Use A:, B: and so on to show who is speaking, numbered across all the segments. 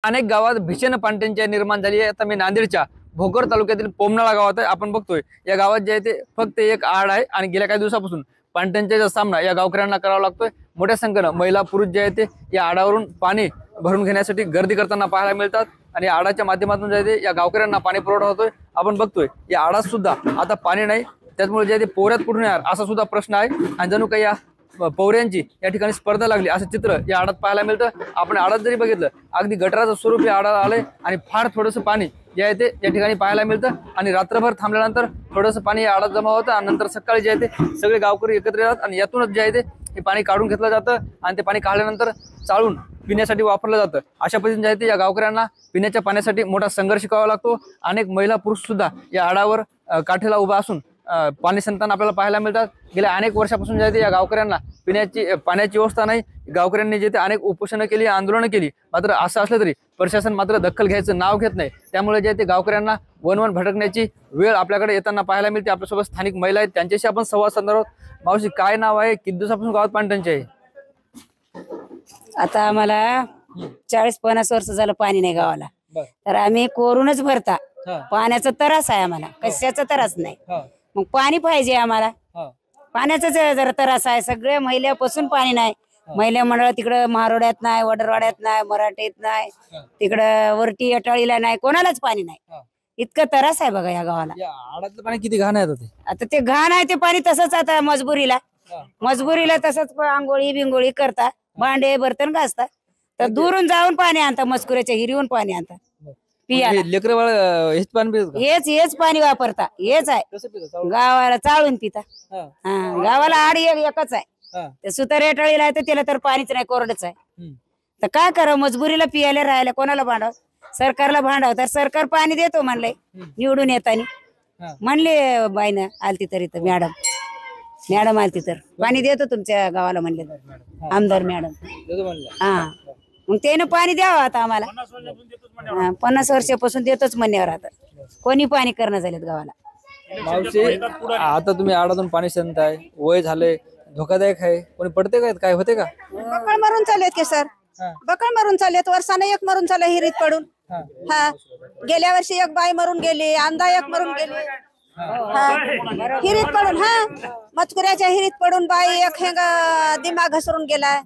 A: अनेक गावात भीषण पाणटंचाई निर्माण झाली आहे। आता मी नांदेडच्या भोकर तालुक्यातील पोमनाळा गावात आहे। आपण बघतोय या गावात जे आहे ते फक्त एक आड आहे आणि गेल्या काही दिवसापासून पाणटंचाईचा सामना या गावकऱ्यांना करावा लागतोय। मोठ्या संख्येने महिला पुरुष जे आहे ते या आडावरून पाणी भरून घेण्यासाठी गर्दी करताना पाहायला मिळतात आणि आडाच्या माध्यमातून जे आहे ते या गावकऱ्यांना पाणी पुरवठा होतोय। आपण बघतोय या आडात सुद्धा आता पाणी नाही, त्यामुळे जे आहे ते पोऱ्यात कुठून येणार असा सुद्धा प्रश्न आहे आणि जणू काही या पौऱ्यांची या ठिकाणी स्पर्धा लागली असं चित्र या आडात पाहायला मिळतं। आपण आडात जरी बघितलं अगदी गटाराचं स्वरूप या आडाला आलंय आणि फार थोडंसं पाणी जे आहे ते या ठिकाणी पाहायला मिळतं आणि रात्रभर थांबल्यानंतर थोडंसं पाणी या आडात जमा होतं आणि नंतर सकाळी जे आहे ते सगळे गावकरी एकत्र येतात आणि यातूनच जे आहे ते हे पाणी काढून घेतलं जातं आणि ते पाणी काढल्यानंतर चाळून पिण्यासाठी वापरलं जातं। अशा पद्धतीने जे आहे ते या गावकऱ्यांना पिण्याच्या पाण्यासाठी मोठा संघर्ष करावा लागतो। अनेक महिला पुरुष सुद्धा या आडावर काठीला उभा असून पाणी संतान आपल्याला पाहायला मिळतात। गेल्या अनेक वर्षापासून जे आहे ते या गावकऱ्यांना पाण्याची व्यवस्था नाही। गावकऱ्यांनी जे ते अनेक उपोषणं केली, आंदोलनं केली, मात्र असं असलं तरी प्रशासन मात्र दखल घ्यायचं नाव घेत नाही। त्यामुळे जे ते गावकऱ्यांना वन भटकण्याची वेळ आपल्याकडे येताना पाहायला मिळते। आपल्यासोबत स्थानिक महिला आहेत, त्यांच्याशी आपण संवाद साधणार आहोत। मावशी, काय नाव आहे? किती दिवसापासून गावात पाणटंचाई आहे?
B: आता आम्हाला 40-50 वर्ष झालं पाणी नाही गावाला, तर आम्ही कोरूनच भरता। पाण्याचा त्रास आहे आम्हाला, कशाचा त्रास नाही। मग पाणी पाहिजे आम्हाला, पाण्याचाच जरा त्रास आहे। सगळे महिल्यापासून पाणी नाही। महिला मंडळ तिकडं महारोड्यात नाही, वडरवाड्यात नाही, मराठीत नाही, तिकडं वरती अटाळीला नाही, कोणालाच पाणी नाही। इतकं त्रास आहे बघा या गावाला।
A: आडातलं पाणी किती घाण आहे
B: आता ते घाण आहे ते पाणी तसंच, आता मजबुरीला तसंच आंघोळी बिंगोळी करता, भांडे बर्तन घासता, तर दुरून जाऊन पाणी आणता, मस्कुऱ्याच्या हिरीहून पाणी आणता पियाला।
A: लेकर बाळ हेच पाणी पितात का?
B: हेच पाणी वापरता, हेच आहे।
A: कसं पितात?
B: गावाला चाळून पिता। गावाला आड एकच आहे, ते सुतार टळीला आहे तर त्याला तर पाणीच नाही, कोरडच आहे। तर काय करावं, मजबुरीला पियाला राहायला कोणाला भांडाव? सरकारला भांडाव, तर सरकार पाणी देतो म्हणलंय निवडून येताना। म्हणले बाईनं आलती तर इथं मॅडम आलती तर पाणी देतो तुमच्या गावाला म्हणले, आमदार मॅडम। हा, मग त्यानं पाणी द्यावं आता आम्हाला। 50 वर्षापासून देतोच म्हणण्यावर आता कोणी पाणी करणं झालेत गावाला।
A: मावशी, आता तुम्ही आडातून पाणी सांगताय, वय झाले, धोकादायक आहे, कोणी पडते काय होते का?
C: बकळ मरून चाललेत की सर, बकळ मरून चाललेत। वर्षानं एक मरून चाललं हिरीत पडून। हा, गेल्या वर्षी एक बाई मरून गेली, आंदा एक मरून गेली हिरीत पडून। हा, मचकुऱ्याच्या हिरीत पडून बाई एक दिमाग घसरून गेलाय,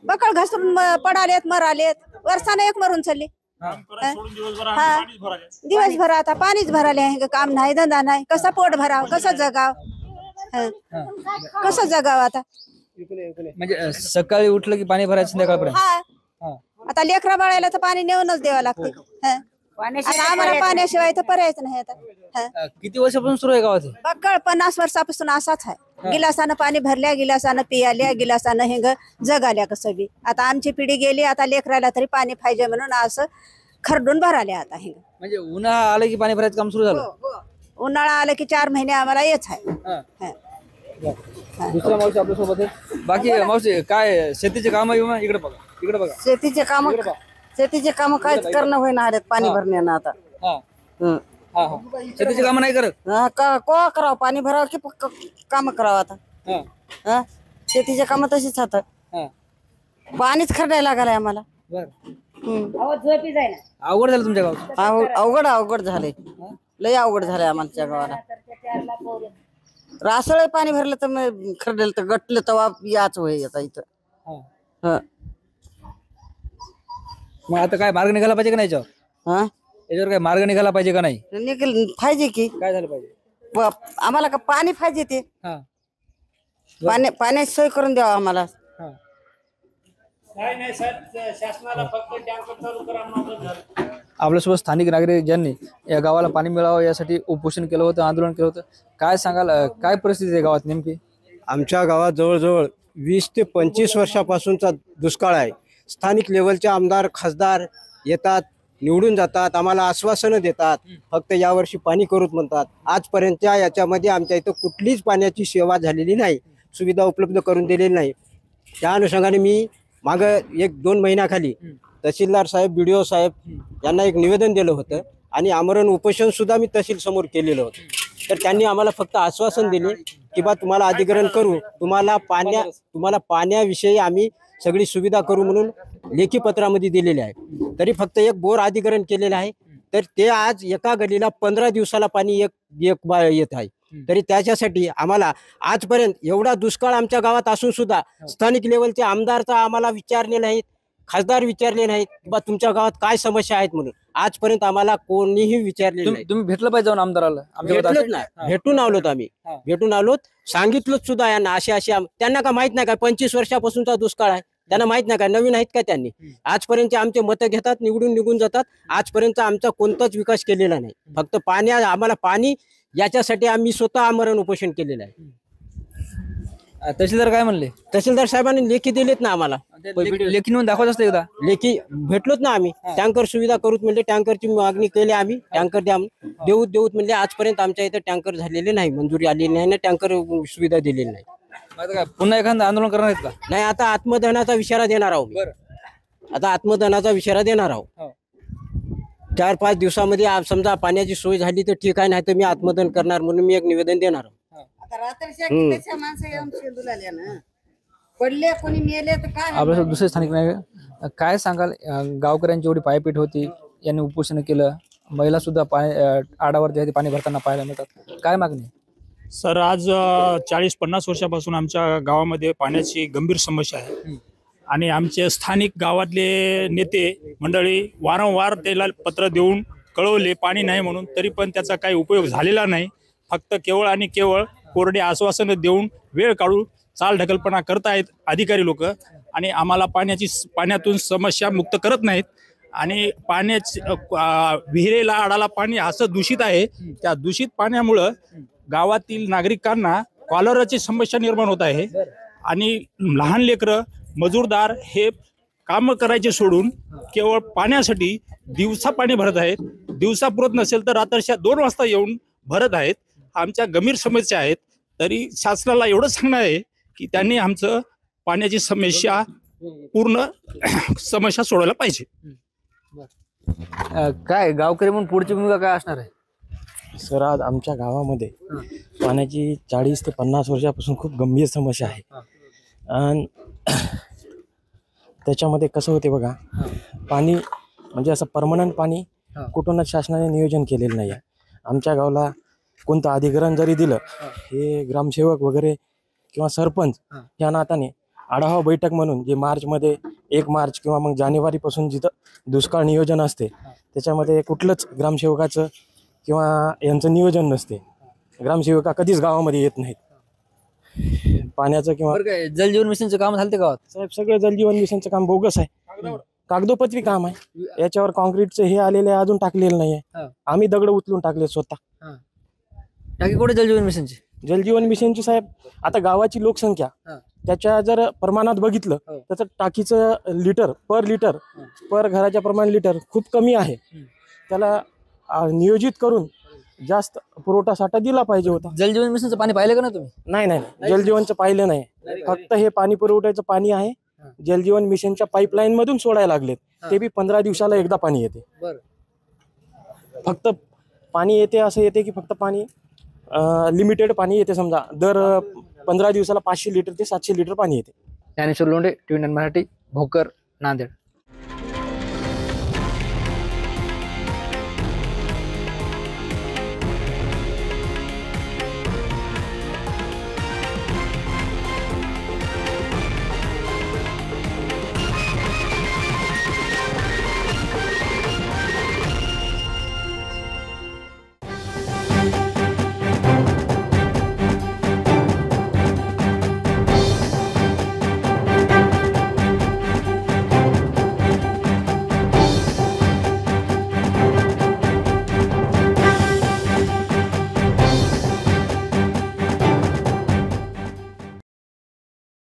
C: बकळ घसरून पडालेत, मरालेत। वर्षानं एक मरून चालली। हा, दिवसभर आता पाणीच भराले आहे, काम नाही, धंदा नाही, कसा पोट भराव, कसं जगाव, कसं जगाव आता?
A: म्हणजे सकाळी उठलं की पाणी भरायचं संध्याकाळपर्यंत?
C: हा, आता लेकरा बाळायला तर पाणी नेऊनच द्यावं लागते। आता आम्हाला पाण्याशिवाय तर पर्यायच नाही आता।
A: किती वर्षापासून सुरू आहे गावात?
C: बक्कळ 50 वर्षापासून असाच आहे। गिलासानं पाणी भरल्या, गिलासानं पियाल्या, गिलासानं हेंग जगाल्या कसं बी। आता आमची पिढी गेली, आता लेकराला तरी पाणी पाहिजे म्हणून असं खरडून भराल्या आता हेंग।
A: म्हणजे उन्हाळा आलं की पाणी भरायचं काम सुरू झालं?
C: उन्हाळा आलं की 4 महिने आम्हाला येच आहे।
A: दुसरा मावशी आपल्यासोबत आहे। बाकी मावशी, काय शेतीचे काम आहे? इकडे बघा,
B: शेतीचे काम काहीच करणं होईना आलेत पाणी भरण्यानं आता।
A: शेतीचे काम नाही करत
B: को करावं, पाणी भरावं की काम करावं आता? शेतीचे काम तशीच हातात, पाणीच खरडायला लागलंय आम्हाला।
A: अवघड झालं तुमच्या गावात?
B: अवघड झालंय, लय अवघड झालंय आमच्या गावाला। रासळ पाणी भरलं तर मग खरडेल तर गटलं तर याच होय आता इथं।
A: मग आता काय मार्ग निघाला पाहिजे का नाही याच्यावर? काय मार्ग निघाला पाहिजे का नाही?
B: निघेल पाहिजे की
A: काय झालं पाहिजे?
B: आम्हाला का पाणी पाहिजे, ते पाण्याची सोय करून द्यावं आम्हाला।
A: आपल्यासोबत स्थानिक नागरिक ज्यांनी या गावाला पाणी मिळावं यासाठी उपोषण केलं होतं, आंदोलन केलं होतं, काय सांगाल? काय परिस्थिती आहे गावात नेमकी?
D: आमच्या गावात जवळजवळ 20 ते 25 वर्षापासूनचा दुष्काळ आहे। स्थानिक लेवलचे आमदार खासदार येतात, निवडून जातात, आम्हाला आश्वासनं देतात, फक्त यावर्षी पाणी करूच म्हणतात। आजपर्यंतच्या याच्यामध्ये आमच्या इथं कुठलीच पाण्याची सेवा झालेली नाही, सुविधा उपलब्ध करून दिलेली नाही। त्या अनुषंगाने मी मागं 1-2 महिन्याखाली तहसीलदार साहेब, BDO साहेब यांना एक निवेदन दिलं होतं आणि आमरण उपोषण सुद्धा मी तहसील समोर केलेलं होतं। तर त्यांनी आम्हाला फक्त आश्वासन दिले की बा तुम्हाला अधिग्रहण करू, तुम्हाला पाण्याविषयी आम्ही सगळी सुविधा करू म्हणून लेखी पत्रामध्ये दिलेले आहे. तरी फक्त एक बोर अधिग्रहण केलेलं आहे. तर ते आज एका गलीला 15 दिवसाला पाणी येत आहे. तरी त्याच्यासाठी आम्हाला आजपर्यंत एवढा दुष्काळ आमच्या गावात असून सुद्धा स्थानिक लेवलचे आमदारचा आम्हाला विचारले नाहीत, खासदार विचारले नाहीत बा तुमच्या गावात काय समस्या आहेत म्हणून. आजपर्यंत आम्हाला कोणीही विचारले नाही.
A: तुम्ही भेटलं पाहिजे जाऊन आमदाराला. आमच्या गावात
D: भेटलोच नाही, भेटून आलोत आम्ही, भेटून आलोत, सांगितलं सुद्धा यांना असे त्यांना का माहित नाही का 25 वर्षापासूनचा दुष्काळ आहे, त्यांना माहित नाही का, नवीन आहेत का त्यांनी. आजपर्यंत आमचे मतं घेतात, निघून जातात. आजपर्यंत आमचा कोणताच विकास केलेला नाही. फक्त आम्हाला पाणी याच्यासाठी आम्ही स्वतः आमरण उपोषण केलेलं आहे.
A: तहसीलदार काय म्हणले?
D: तहसीलदार साहेबांनी लेखी दिलेत ना आम्हाला,
A: लेखी नेऊन दाखवत असते एकदा.
D: लेखी भेटलोच ना आम्ही. टँकर सुविधा करूत म्हणजे टँकरची मागणी केली आम्ही, टँकर देऊत म्हणजे आजपर्यंत आमच्या इथे टँकर झालेले नाही, मंजुरी आलेली नाही ना, टँकर सुविधा दिलेली नाही.
A: आता काय पुन्हा एखादं आंदोलन करणार आहेत का?
D: नाही, आता आत्मदहनाचा इशारा देणार आहोत. आता आत्मदहनाचा इशारा देणार आहोत. 4-5 दिवसामध्ये समजा पाण्याची सोय झाली तर ठीक आहे, नाही तर मी आत्मदहन करणार म्हणून मी एक निवेदन देणार आहोत.
B: पडले कोणी मेले तर काय
A: आपल्यासोबत दुसरे स्थानिक नाही. काय सांगाल, गावकऱ्यांची एवढी पायपीट होती, यांनी उपोषण केलं, महिला सुद्धा आडावर जे आहे ते पाणी भरताना पाहायला मिळतात, काय मागणी?
E: सर, आज 40-50 वर्षापासून आमच्या गावामध्ये पाण्याची गंभीर समस्या आहे आणि आमचे स्थानिक गावातले नेते मंडळी वारंवार त्याला पत्र देऊन कळवले पाणी नाही म्हणून, तरी पण त्याचा काही उपयोग झालेला नाही. फक्त केवळ आणि केवळ कोरडे आश्वासनं देऊन वेळ काढून चालढकलपणा करतायत अधिकारी लोक आणि आम्हाला पाण्यातून समस्या मुक्त करत नाहीत. आणि विहिरेला आडाला पाणी असं दूषित आहे, त्या दूषित पाण्यामुळं गावातील नागरिकांना कॉलराची समस्या निर्माण होत आहे आणि लहान लेकरं मजूरदार हे काम करायचे सोडून केवळ पाण्यासाठी दिवसा पाणी भरत आहेत. दिवसा पुरत नसेल तर रात्रच्या 2 वाजता येऊन भरत आहेत. आमच्या गंभीर समस्या आहेत. तरी शासनाला एवढं सांगणं आहे की त्यांनी आमचं पाण्याची समस्या पूर्ण समस्या सोडवायला पाहिजे.
A: काय गावकरी म्हणून पुढची भूमिका काय असणार आहे?
F: सर, आज आमच्या गावामध्ये पाण्याची 40 ते 50 वर्षापासून खूप गंभीर समस्या आहे. आणि त्याच्यामध्ये कसं होते बघा, पाणी म्हणजे असं परमनंट पाणी कुठूनच शासनाने नियोजन केलेलं नाही आहे. आमच्या गावाला कोणतं अधिग्रहण जरी दिलं, हे ग्रामसेवक वगैरे किंवा सरपंच या नात्याने आढावा बैठक म्हणून जे मार्चमध्ये 1 मार्च किंवा मग जानेवारीपासून जिथं दुष्काळ नियोजन असते त्याच्यामध्ये कुठलंच ग्रामसेवकाचं किंवा यांचं नियोजन नसते. ग्रामसेवका कधीच गावामध्ये येत नाहीत. पाण्याचं किंवा
A: जलजीवन मिशनचं काम झालं ते गावात?
F: साहेब, सगळं जलजीवन मिशनचं काम बोगस आहे, कागदोपत्री काम आहे. याच्यावर कॉन्क्रीटचं हे आलेलं आहे, अजून टाकलेलं नाही आहे. आम्ही दगड उचलून टाकले स्वतः.
A: टाकी कुठे जलजीवन मिशनची?
F: जलजीवन मिशनची साहेब, आता गावाची लोकसंख्या त्याच्या जर प्रमाणात बघितलं तर टाकीचं पर घराच्या प्रमाण लिटर खूप कमी आहे. त्याला नियोजित करून जास्त पुरवठा साठा दिला पाहिजे होता.
A: जलजीवन मिशनचं पाणी पाहिलं का ना तुम्ही?
F: नाही, जलजीवनचं पाहिलं नाही. फक्त हे पाणी पुरवठ्याचं पाणी आहे. जलजीवन मिशनच्या पाईपलाईन मधून सोडायला लागलेत, ते बी 15 दिवसाला एकदा पाणी येते. फक्त पाणी येते असं येते की फक्त पाणी लिमिटेड पाणी येते. समजा दर 15 दिवसाला 500 लिटर ते 700 लिटर पाणी येते.
A: ज्ञानेश्वर लोंढे, TV9 मराठी, भोकर, नांदेड.